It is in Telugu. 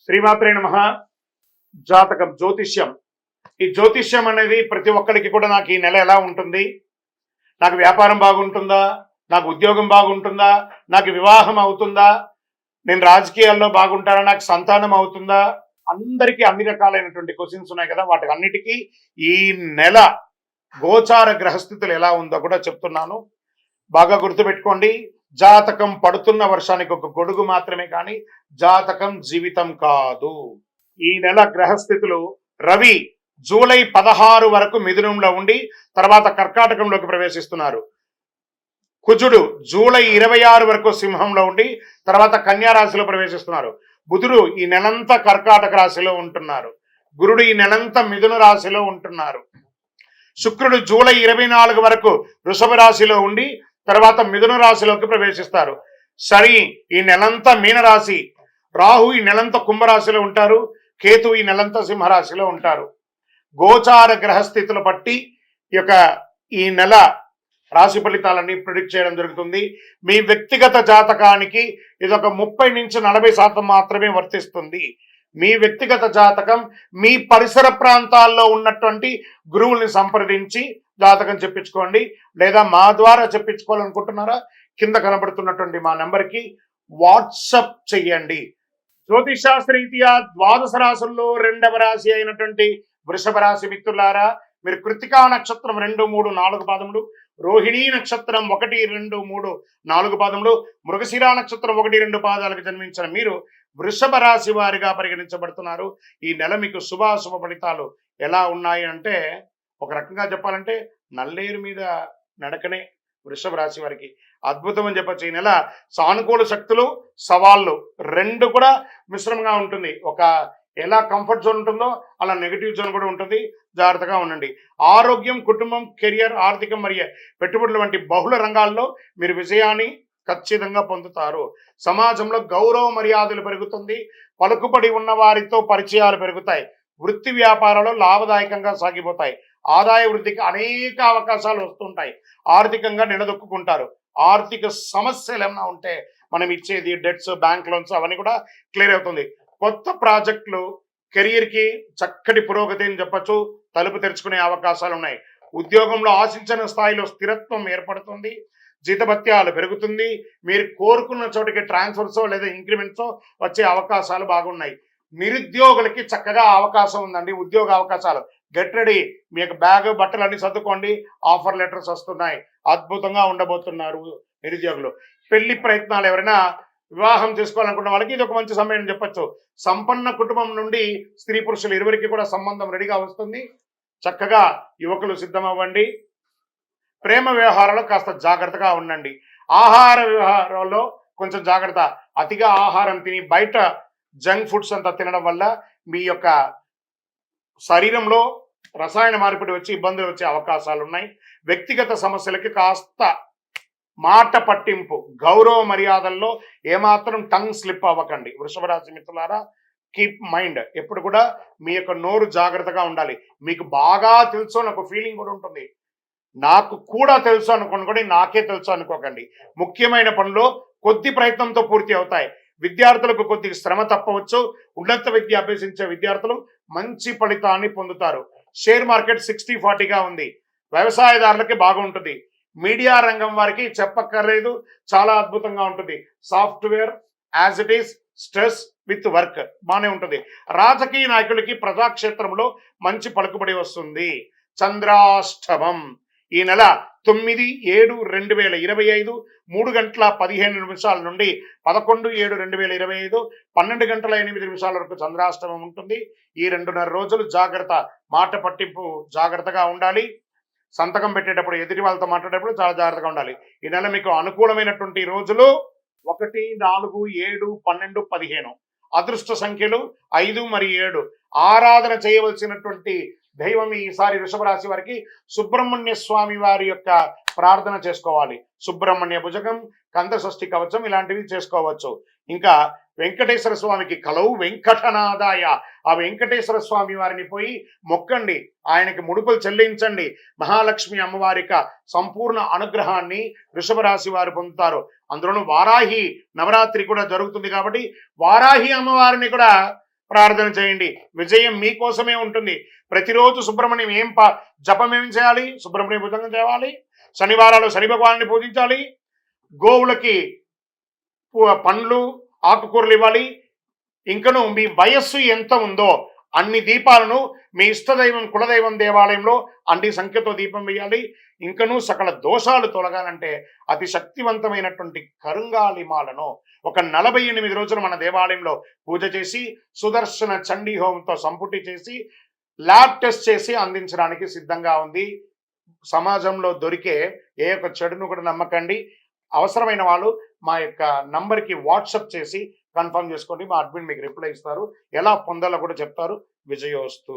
శ్రీమాత్రే నమః. జాతకం, జ్యోతిష్యం. ఈ జ్యోతిష్యం అనేది ప్రతి ఒక్కరికి కూడా నాకు ఈ నెల ఎలా ఉంటుంది, నాకు వ్యాపారం బాగుంటుందా, నాకు ఉద్యోగం బాగుంటుందా, నాకు వివాహం అవుతుందా, నేను రాజకీయాల్లో బాగుంటానా, నాకు సంతానం అవుతుందా, అందరికీ అన్ని రకాలైనటువంటి క్వశ్చన్స్ ఉన్నాయి కదా. వాటి అన్నిటికీ ఈ నెల గోచార గ్రహస్థితులు ఎలా ఉందో కూడా చెప్తున్నాను. బాగా గుర్తుపెట్టుకోండి. జాతకం పడుతున్న వర్షానికి ఒక గొడుగు మాత్రమే, కానీ జాతకం జీవితం కాదు. ఈ నెల గ్రహస్థితులు: రవి జూలై 16 వరకు మిథునంలో ఉండి తర్వాత కర్కాటకంలోకి ప్రవేశిస్తున్నారు. కుజుడు జూలై 26 వరకు సింహంలో ఉండి తర్వాత కన్యా రాశిలో ప్రవేశిస్తున్నారు. బుధుడు ఈ నెలంతా కర్కాటక రాశిలో ఉంటున్నారు. గురుడు ఈ నెలంతా మిథున రాశిలో ఉంటున్నారు. శుక్రుడు జూలై 24 వరకు వృషభ రాశిలో ఉండి తర్వాత మిథున రాశిలోకి ప్రవేశిస్తారు. శని ఈ నెలంతా మీనరాశి, రాహు ఈ నెలంతా కుంభరాశిలో ఉంటారు, కేతు ఈ నెలంతా సింహరాశిలో ఉంటారు. గోచార గ్రహస్థితులు బట్టి ఈ నెల రాశి ఫలితాలన్నీ ప్రిడిక్ట్ చేయడం జరుగుతుంది. మీ వ్యక్తిగత జాతకానికి ఇదొక 30 నుంచి 40% మాత్రమే వర్తిస్తుంది. మీ వ్యక్తిగత జాతకం మీ పరిసర ప్రాంతాల్లో ఉన్నటువంటి గురువుల్ని సంప్రదించి జాతకం చెప్పించుకోండి. లేదా మా ద్వారా చెప్పించుకోవాలనుకుంటున్నారా, కింద కనబడుతున్నటువంటి మా నెంబర్కి వాట్సప్ చెయ్యండి. జ్యోతిషాస్త్రరీత్యా ద్వాదశ రాశుల్లో 2వ రాశి అయినటువంటి వృషభ రాశి మిత్రులారా, మీరు కృతికా నక్షత్రం 2, 3, 4 పాదములు, రోహిణీ నక్షత్రం 1, 2, 3, 4 పాదములు, మృగశిర నక్షత్రం 1, 2 పాదాలకు జన్మించిన మీరు వృషభ రాశి వారిగా పరిగణించబడుతున్నారు. ఈ నెల మీకు శుభాశుభ ఫలితాలు ఎలా ఉన్నాయి అంటే, ఒక రకంగా చెప్పాలంటే నల్లేరు మీద నడకనే వృషభ రాశి వారికి అద్భుతం అని చెప్పచ్చు. ఈ నెల సానుకూల శక్తులు, సవాళ్ళు రెండు కూడా మిశ్రమంగా ఉంటుంది. ఒక ఎలా కంఫర్ట్ జోన్ ఉంటుందో అలా నెగిటివ్ జోన్ కూడా ఉంటుంది. జాగ్రత్తగా ఉండండి. ఆరోగ్యం, కుటుంబం, కెరియర్, ఆర్థికం మరియు పెట్టుబడులు వంటి బహుళ రంగాల్లో మీరు విజయాన్ని ఖచ్చితంగా పొందుతారు. సమాజంలో గౌరవ మర్యాదలు పెరుగుతుంది. పలుకుబడి ఉన్న వారితో పరిచయాలు పెరుగుతాయి. వృత్తి వ్యాపారాలు లాభదాయకంగా సాగిపోతాయి. ఆదాయ వృద్ధికి అనేక అవకాశాలు వస్తుంటాయి. ఆర్థికంగా నిలదొక్కుంటారు. ఆర్థిక సమస్యలు ఏమైనా ఉంటే మనం ఇచ్చేది డెట్స్, బ్యాంక్ లోన్స్ అవన్నీ కూడా క్లియర్ అవుతుంది. కొత్త ప్రాజెక్టులు కెరియర్కి చక్కటి పురోగతి అని చెప్పచ్చు, తలుపు తెరుచుకునే అవకాశాలు ఉన్నాయి. ఉద్యోగంలో ఆశించిన స్థాయిలో స్థిరత్వం ఏర్పడుతుంది. జీతభత్యాలు పెరుగుతుంది. మీరు కోరుకున్న చోటికి ట్రాన్స్ఫర్సో లేదా ఇంక్రిమెంట్సో వచ్చే అవకాశాలు బాగున్నాయి. నిరుద్యోగులకి చక్కగా అవకాశం ఉందండి. ఉద్యోగ అవకాశాలు గెట్ రెడీ. మీకు బ్యాగ్, బట్టలు అన్ని సర్దుకోండి. ఆఫర్ లెటర్స్ వస్తున్నాయి. అద్భుతంగా ఉండబోతున్నారు నిరుద్యోగులు. పెళ్లి ప్రయత్నాలు ఎవరైనా వివాహం చేసుకోవాలనుకున్న వాళ్ళకి ఇది ఒక మంచి సమయం అని చెప్పచ్చు. సంపన్న కుటుంబం నుండి స్త్రీ పురుషులు ఇరువురికి కూడా సంబంధం రెడీగా వస్తుంది. చక్కగా యువకులు సిద్ధమవ్వండి. ప్రేమ వ్యవహారాల్లో కాస్త జాగ్రత్తగా ఉండండి. ఆహార వ్యవహారాల్లో కొంచెం జాగ్రత్త. అతిగా ఆహారం తిని బయట జంక్ ఫుడ్స్ అంతా తినడం వల్ల మీ యొక్క శరీరంలో రసాయన మార్పిడి వచ్చి ఇబ్బందులు వచ్చే అవకాశాలు ఉన్నాయి. వ్యక్తిగత సమస్యలకి కాస్త మాట పట్టింపు, గౌరవ మర్యాదల్లో ఏమాత్రం టంగ్ స్లిప్ అవ్వకండి. వృషభ రాశి మిత్రులారా, కీప్ మైండ్. ఎప్పుడు కూడా మీ యొక్క నోరు జాగ్రత్తగా ఉండాలి. మీకు బాగా తెలుసు అని ఒక ఫీలింగ్ కూడా ఉంటుంది. నాకు కూడా తెలుసు అనుకోండి, నాకే తెలుసు అనుకోకండి. ముఖ్యమైన పనులు కొద్ది ప్రయత్నంతో పూర్తి అవుతాయి. విద్యార్థులకు కొద్ది శ్రమ తప్పవచ్చు. ఉన్నత విద్య అభ్యసించే విద్యార్థులు మంచి ఫలితాన్ని పొందుతారు. షేర్ మార్కెట్ 60-40గా ఉంది. వ్యవసాయదారులకి బాగుంటుంది. మీడియా రంగం వారికి చెప్పక్కర్లేదు, చాలా అద్భుతంగా ఉంటుంది. Software as it is, stress with work బాగానే ఉంటుంది. రాజకీయ నాయకులకి ప్రజాక్షేత్రంలో మంచి పలుకుబడి వస్తుంది. చంద్రాష్టమం ఈ నెల 9/7/2025 3:15 నుండి 11/7/2025 12:08 వరకు చంద్రాష్టమం ఉంటుంది. ఈ 2.5 రోజులు జాగ్రత్త. మాట పట్టింపు జాగ్రత్తగా ఉండాలి. సంతకం పెట్టేటప్పుడు, ఎదుటి వాళ్ళతో మాట్లాడేటప్పుడు చాలా జాగ్రత్తగా ఉండాలి. ఈ నెల మీకు అనుకూలమైనటువంటి రోజులు 1, 4, 7, 12, 15. అదృష్ట సంఖ్యలు 5 మరియు 7. ఆరాధన చేయవలసినటువంటి దైవం ఈసారి వృషభ రాశి వారికి సుబ్రహ్మణ్య స్వామి వారి యొక్క ప్రార్థన చేసుకోవాలి. సుబ్రహ్మణ్య భుజగం, కంద షష్ఠి కవచం ఇలాంటివి చేసుకోవచ్చు. ఇంకా వెంకటేశ్వర స్వామికి కలవు వెంకటనాదాయ, ఆ వెంకటేశ్వర స్వామి వారిని పోయి మొక్కండి. ఆయనకి ముడుపులు చెల్లించండి. మహాలక్ష్మి అమ్మవారిక సంపూర్ణ అనుగ్రహాన్ని వృషభ రాశి వారు పొందుతారు. అందులోనూ వారాహి నవరాత్రి కూడా జరుగుతుంది కాబట్టి వారాహి అమ్మవారిని కూడా ప్రార్థన చేయండి. విజయం మీకోసమే ఉంటుంది. ప్రతిరోజు సుబ్రహ్మణ్యం జపం ఏం చేయాలి? సుబ్రహ్మణ్య భుజంగం చేయాలి. శనివారాలు శని భగవాన్ని పూజించాలి. గోవులకి పండ్లు ఆకుకూరలు ఇవ్వాలి. ఇంకను మీ వయస్సు ఎంత ఉందో అన్ని దీపాలను మీ ఇష్టదైవం కులదైవం దేవాలయంలో అన్ని సంఖ్యతో దీపం వేయాలి. ఇంకను సకల దోషాలు తొలగాలంటే అతి శక్తివంతమైనటువంటి కరుంగాలిమాలను ఒక 48 రోజులు మన దేవాలయంలో పూజ చేసి సుదర్శన చండీ హోమంతో సంపుటి చేసి ల్యాబ్ టెస్ట్ చేసి అందించడానికి సిద్ధంగా ఉంది. సమాజంలో దొరికే ఏ ఒక్క చెడును కూడా నమ్మకండి. అవసరమైన వాళ్ళు మా యొక్క నంబర్కి వాట్సాప్ చేసి కన్ఫర్మ్ చేసుకోండి. మా అడ్మిన్ మీకు రిప్లై ఇస్తారు. ఎలా పొందాలో కూడా చెప్తారు. విజయోస్తు.